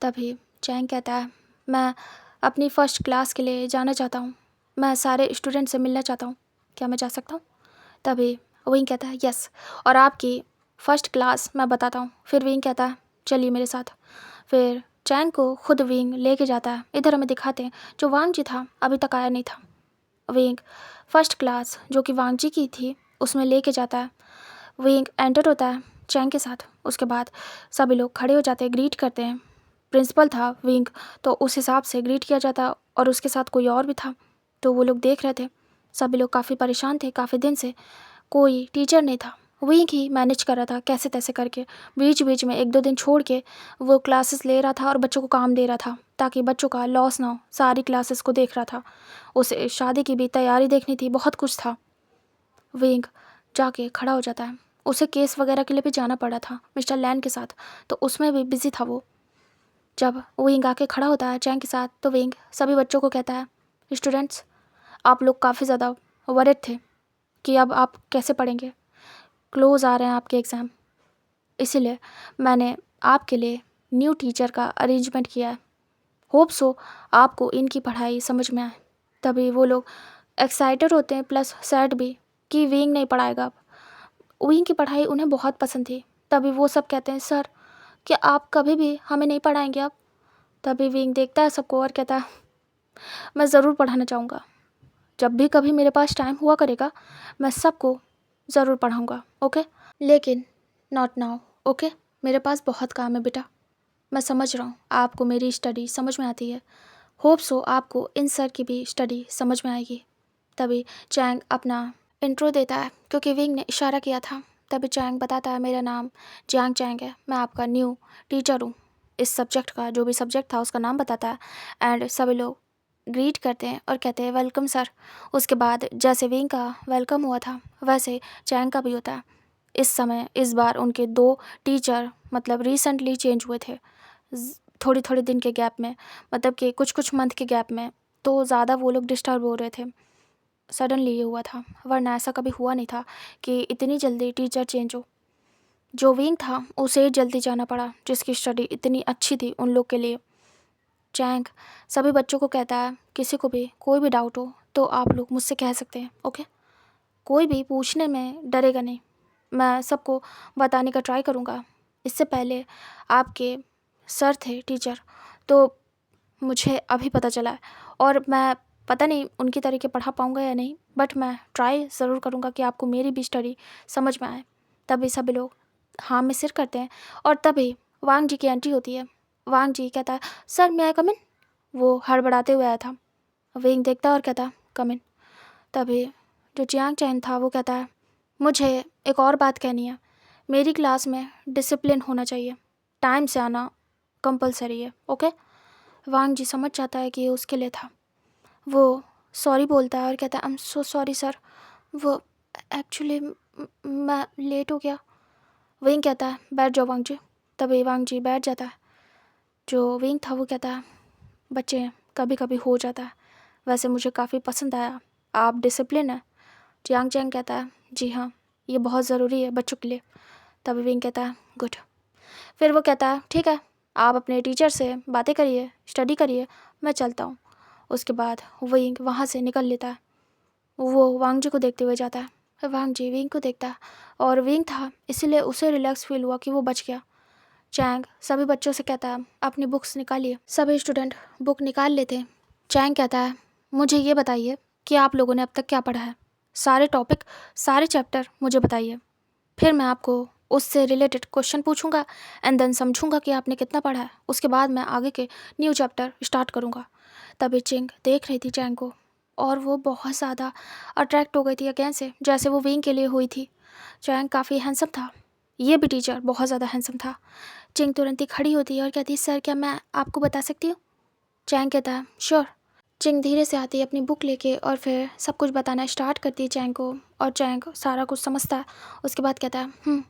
तभी चैंग कहता है, मैं अपनी फ़र्स्ट क्लास के लिए जाना चाहता हूँ, मैं सारे स्टूडेंट से मिलना चाहता हूँ, क्या मैं जा सकता हूँ? तभी विंग कहता है यस, और आपकी फ़र्स्ट क्लास मैं बताता हूँ। फिर विंग कहता है चलिए मेरे साथ। फिर चैंग को खुद विंग लेके जाता है। इधर हमें दिखाते हैं जो वांग जी था अभी तक आया नहीं था। विंग फ़र्स्ट क्लास जो कि वांग जी की थी उसमें लेके जाता है। विंग एंटर होता है चैंग के साथ। उसके बाद सभी लोग खड़े हो जाते हैं, ग्रीट करते हैं। प्रिंसिपल था विंग, तो उस हिसाब से ग्रीट किया जाता, और उसके साथ कोई और भी था, तो वो लोग देख रहे थे। सभी लोग काफ़ी परेशान थे, काफ़ी दिन से कोई टीचर नहीं था। विंग ही मैनेज कर रहा था कैसे तैसे करके, बीच बीच में 1-2 दिन छोड़ के वो क्लासेस ले रहा था और बच्चों को काम दे रहा था ताकि बच्चों का लॉस ना हो। सारी क्लासेस को देख रहा था, उसे शादी की भी तैयारी देखनी थी, बहुत कुछ था। विंग जाके खड़ा हो जाता है। उसे केस वगैरह के लिए भी जाना पड़ा था मिस्टर लैन के साथ, तो उसमें भी बिजी था वो। जब विंग आके खड़ा होता है चैंग के साथ, तो विंग सभी बच्चों को कहता है, स्टूडेंट्स आप लोग काफ़ी ज़्यादा वरिड थे कि अब आप कैसे पढ़ेंगे, क्लोज आ रहे हैं आपके एग्ज़ाम, इसीलिए मैंने आपके लिए न्यू टीचर का अरेंजमेंट किया है। होप सो आपको इनकी पढ़ाई समझ में आए। तभी वो लोग एक्साइटेड होते हैं प्लस सैड भी कि विंग नहीं पढ़ाएगा अब। विंग की पढ़ाई उन्हें बहुत पसंद थी। तभी वो सब कहते हैं सर कि आप कभी भी हमें नहीं पढ़ाएंगे अब। तभी विंग देखता है सबको और कहता है, मैं ज़रूर पढ़ाना चाहूँगा, जब भी कभी मेरे पास टाइम हुआ करेगा मैं सबको ज़रूर पढ़ाऊँगा, ओके, लेकिन नॉट नाउ, ओके। मेरे पास बहुत काम है बेटा, मैं समझ रहा हूँ आपको मेरी स्टडी समझ में आती है। होप सो आपको इन सर की भी स्टडी समझ में आएगी। तभी चैंग अपना इंट्रो देता है क्योंकि विंग ने इशारा किया था। तभी चैंग बताता है, मेरा नाम जियांग चैंग है, मैं आपका न्यू टीचर हूँ। इस सब्जेक्ट का जो भी सब्जेक्ट था उसका नाम बताता है एंड सभी लोग ग्रीट करते हैं और कहते हैं वेलकम सर। उसके बाद जैसे विंग का वेलकम हुआ था वैसे चैंग का भी होता है। इस बार उनके 2 टीचर मतलब रिसेंटली चेंज हुए थे, थोड़ी थोड़ी दिन के गैप में, मतलब कि कुछ मंथ के गैप में, तो ज़्यादा वो लोग डिस्टर्ब हो रहे थे। सडनली ये हुआ था, वरना ऐसा कभी हुआ नहीं था कि इतनी जल्दी टीचर चेंज हो। जो विंग था उसे जल्दी जाना पड़ा जिसकी स्टडी इतनी अच्छी थी उन लोग के लिए। चैंग सभी बच्चों को कहता है, किसी को भी कोई भी डाउट हो तो आप लोग मुझसे कह सकते हैं, ओके। कोई भी पूछने में डरेगा नहीं, मैं सबको बताने का ट्राई करूँगा। इससे पहले आपके सर थे टीचर, तो मुझे अभी पता चला है, और मैं पता नहीं उनकी तरीके पढ़ा पाऊँगा या नहीं, बट मैं ट्राई ज़रूर करूँगा कि आपको मेरी भी स्टडी समझ में आए। तभी सभी लोग हाँ में सिर करते हैं और तभी वांग जी की एंट्री होती है। वांग जी कहता है, सर मैं आई कम इन? वो हड़बड़ाते हुए आया था। विंग देखता है और कहता है, कम इन। तभी जो जियांग चैन था वो कहता है, मुझे एक और बात कहनी है, मेरी क्लास में डिसिप्लिन होना चाहिए, टाइम से आना कंपलसरी है, ओके। वांग जी समझ जाता है कि ये उसके लिए था। वो सॉरी बोलता है और कहता है, I am so sorry sir, वो एक्चुअली मैं लेट हो गया। विंग कहता है, बैठ जाओ वांग जी। तभी वांग जी बैठ जाता है। जो विंग था वो कहता है, बच्चे कभी कभी हो जाता है, वैसे मुझे काफ़ी पसंद आया, आप डिसिप्लिन है। जियांग चैंग कहता है, जी हाँ ये बहुत ज़रूरी है बच्चों के लिए। तभी विंग कहता है, गुड। फिर वो कहता है, ठीक है आप अपने टीचर से बातें करिए, स्टडी करिए, मैं चलता हूँ। उसके बाद विंग वहाँ से निकल लेता है। वो वांग जी को देखते हुए जाता है। वांग जी विंग को देखता है, और विंग था इसीलिए उसे रिलैक्स फील हुआ कि वो बच गया। चैंग सभी बच्चों से कहता है, अपनी बुक्स निकालिए। सभी स्टूडेंट बुक निकाल लेते हैं। चैंग कहता है, मुझे ये बताइए कि आप लोगों ने अब तक क्या पढ़ा है, सारे टॉपिक सारे चैप्टर मुझे बताइए, फिर मैं आपको उससे रिलेटेड क्वेश्चन पूछूंगा एंड देन समझूंगा कि आपने कितना पढ़ा है। उसके बाद मैं आगे के न्यू चैप्टर स्टार्ट करूंगा। तभी चिंग देख रही थी चैंग को, और वो बहुत ज़्यादा अट्रैक्ट हो गई थी अगेन से, जैसे वो विंग के लिए हुई थी। चैंग काफ़ी हैंडसम था, ये भी टीचर बहुत ज़्यादा हैंडसम था। चिंग तुरंत ही खड़ी होती है और कहती है, सर क्या मैं आपको बता सकती हूँ? चैंग कहता है, श्योर। चिंग धीरे से आती है अपनी बुक लेके और फिर सब कुछ बताना स्टार्ट करती है चैंग को, और चैंग सारा कुछ समझता है। उसके बाद कहता है,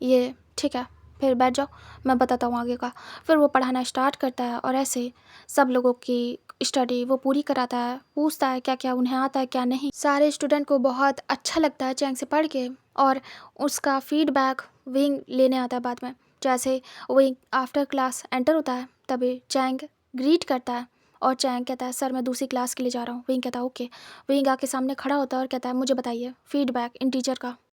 ये ठीक है, फिर बैठ जाओ मैं बताता हूँ आगे का। फिर वो पढ़ाना स्टार्ट करता है और ऐसे सब लोगों की स्टडी वो पूरी कराता है, पूछता है क्या क्या उन्हें आता है क्या नहीं। सारे स्टूडेंट को बहुत अच्छा लगता है चैंग से पढ़ के। और उसका फीडबैक विंग लेने आता है बाद में। जैसे विंग आफ्टर क्लास एंटर होता है तभी चैंग ग्रीट करता है और चैंग कहता है सर मैं दूसरी क्लास के लिए जा रहा हूँ। विंग कहता है ओके। विंग आके सामने खड़ा होता है और कहता है मुझे बताइए फीडबैक इन टीचर का।